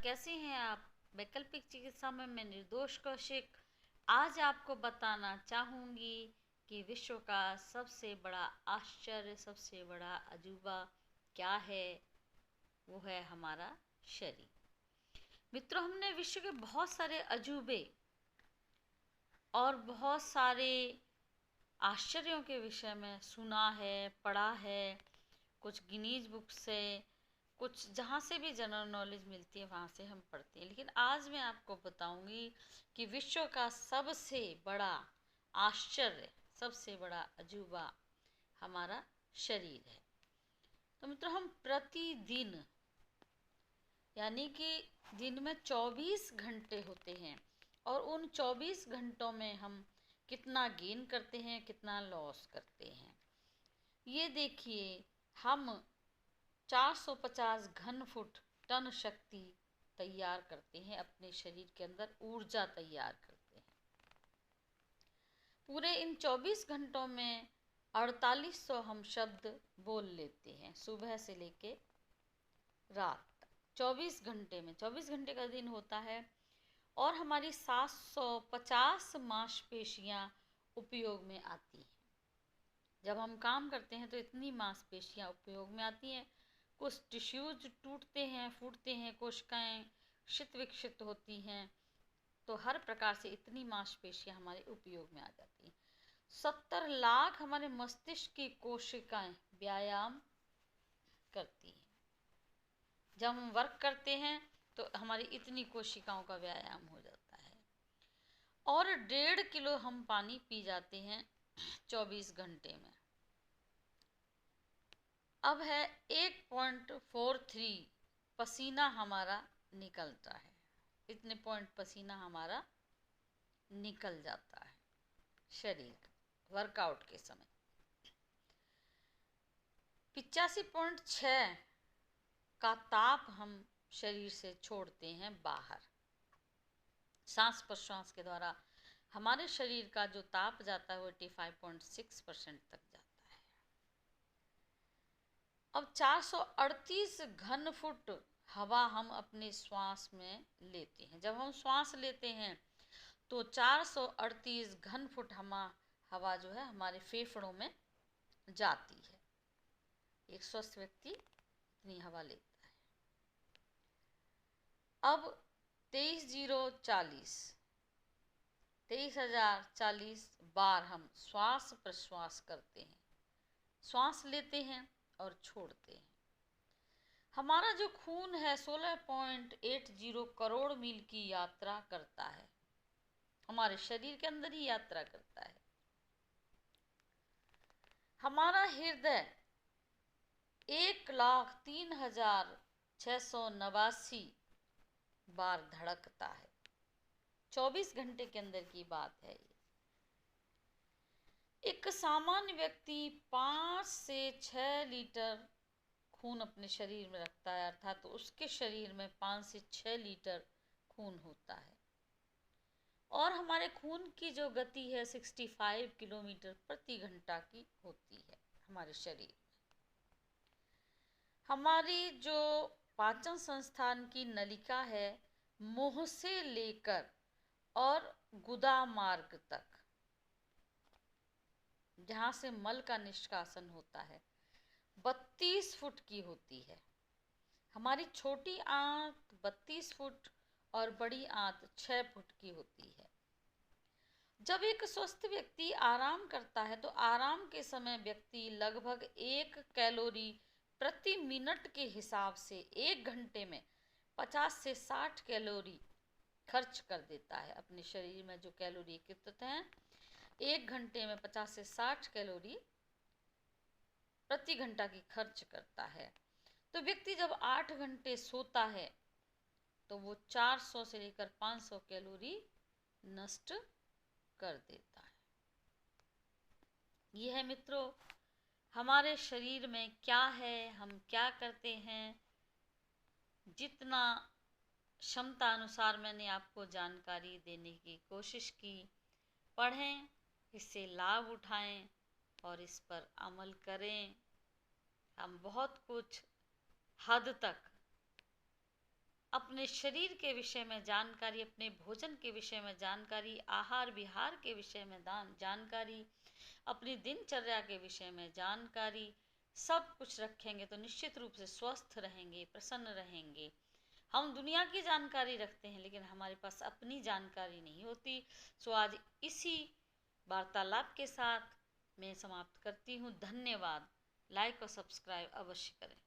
कैसे हैं आप? वैकल्पिक चिकित्सा में मैं निर्दोष कौशिक आज आपको बताना चाहूँगी कि विश्व का सबसे बड़ा आश्चर्य, सबसे बड़ा अजूबा क्या है। वो है हमारा शरीर। मित्रों, हमने विश्व के बहुत सारे अजूबे और बहुत सारे आश्चर्यों के विषय में सुना है, पढ़ा है, कुछ गिनीज बुक से, कुछ जहाँ से भी जनरल नॉलेज मिलती है वहाँ से हम पढ़ते हैं। लेकिन आज मैं आपको बताऊंगी कि विश्व का सबसे बड़ा आश्चर्य, सबसे बड़ा अजूबा हमारा शरीर है। तो मित्रों, हम प्रतिदिन यानी कि दिन में 24 घंटे होते हैं और उन 24 घंटों में हम कितना गेन करते हैं, कितना लॉस करते हैं। ये देखिए, हम 450 घन फुट टन शक्ति तैयार करते हैं, अपने शरीर के अंदर ऊर्जा तैयार करते हैं। पूरे इन 24 घंटों में 4800 हम शब्द बोल लेते हैं, सुबह से लेके रात तक। 24 घंटे में, 24 घंटे का दिन होता है और हमारी 750 मांसपेशियां उपयोग में आती हैं। जब हम काम करते हैं तो इतनी मांसपेशियां उपयोग में आती हैं। कुछ टिश्यूज टूटते हैं, फूटते हैं, कोशिकाएं क्षित विक्षित होती हैं। तो हर प्रकार से इतनी मांसपेशियां हमारे उपयोग में आ जाती हैं। 70 लाख हमारे मस्तिष्क की कोशिकाएं व्यायाम करती हैं। जब हम वर्क करते हैं तो हमारी इतनी कोशिकाओं का व्यायाम हो जाता है। और 1.5 किलो हम पानी पी जाते हैं 24 घंटे में। अब है 1.43 पसीना हमारा निकलता है। इतने पॉइंट पसीना हमारा निकल जाता है शरीर वर्कआउट के समय। 85.6 का ताप हम शरीर से छोड़ते हैं बाहर। सांस प्रश्वास के द्वारा हमारे शरीर का जो ताप जाता है वो 85.6% तक जाता है। अब 438 घन फुट हवा हम अपने श्वास में लेते हैं। जब हम श्वास लेते हैं तो 438 घन फुट हवा जो है हमारे फेफड़ों में जाती है। एक स्वस्थ व्यक्ति इतनी हवा लेता है। अब 23,040 बार हम श्वास प्रश्वास करते हैं। श्वास लेते हैं और छोड़ते हैं। हमारा जो खून है 16.80 करोड़ मील की यात्रा करता है, हमारे शरीर के अंदर ही यात्रा करता है। हमारा हृदय 1,03,689 बार धड़कता है। 24 घंटे के अंदर की बात है ये। एक सामान्य व्यक्ति 5 से 6 लीटर खून अपने शरीर में रखता है, अर्थात तो उसके शरीर में 5 से 6 लीटर खून होता है। और हमारे खून की जो गति है 65 किलोमीटर प्रति घंटा की होती है हमारे शरीर में। हमारी जो पाचन संस्थान की नलिका है, मुंह से लेकर और गुदा मार्ग तक, जहाँ से मल का निष्कासन होता है, 32 फुट की होती है। हमारी छोटी आंत 32 फुट और बड़ी आंत 6 फुट की होती है। जब एक स्वस्थ व्यक्ति आराम करता है तो आराम के समय व्यक्ति लगभग 1 कैलोरी प्रति मिनट के हिसाब से 1 घंटे में 50 से 60 कैलोरी खर्च कर देता है। अपने शरीर में जो कैलोरी एकत्रित हैं, 1 घंटे में 50 से 60 कैलोरी प्रति घंटा की खर्च करता है। तो व्यक्ति जब 8 घंटे सोता है तो वो 400 से लेकर 500 कैलोरी नष्ट कर देता है। यह है मित्रों, हमारे शरीर में क्या है, हम क्या करते हैं। जितना क्षमता अनुसार मैंने आपको जानकारी देने की कोशिश की। पढ़ें, इससे लाभ उठाएं और इस पर अमल करें। हम बहुत कुछ हद तक अपने शरीर के विषय में जानकारी, अपने भोजन के विषय में जानकारी, आहार विहार के विषय में जानकारी, अपनी दिनचर्या के विषय में जानकारी, सब कुछ रखेंगे तो निश्चित रूप से स्वस्थ रहेंगे, प्रसन्न रहेंगे। हम दुनिया की जानकारी रखते हैं लेकिन हमारे पास अपनी जानकारी नहीं होती। सो आज इसी वार्तालाप के साथ मैं समाप्त करती हूँ। धन्यवाद। लाइक और सब्सक्राइब अवश्य करें।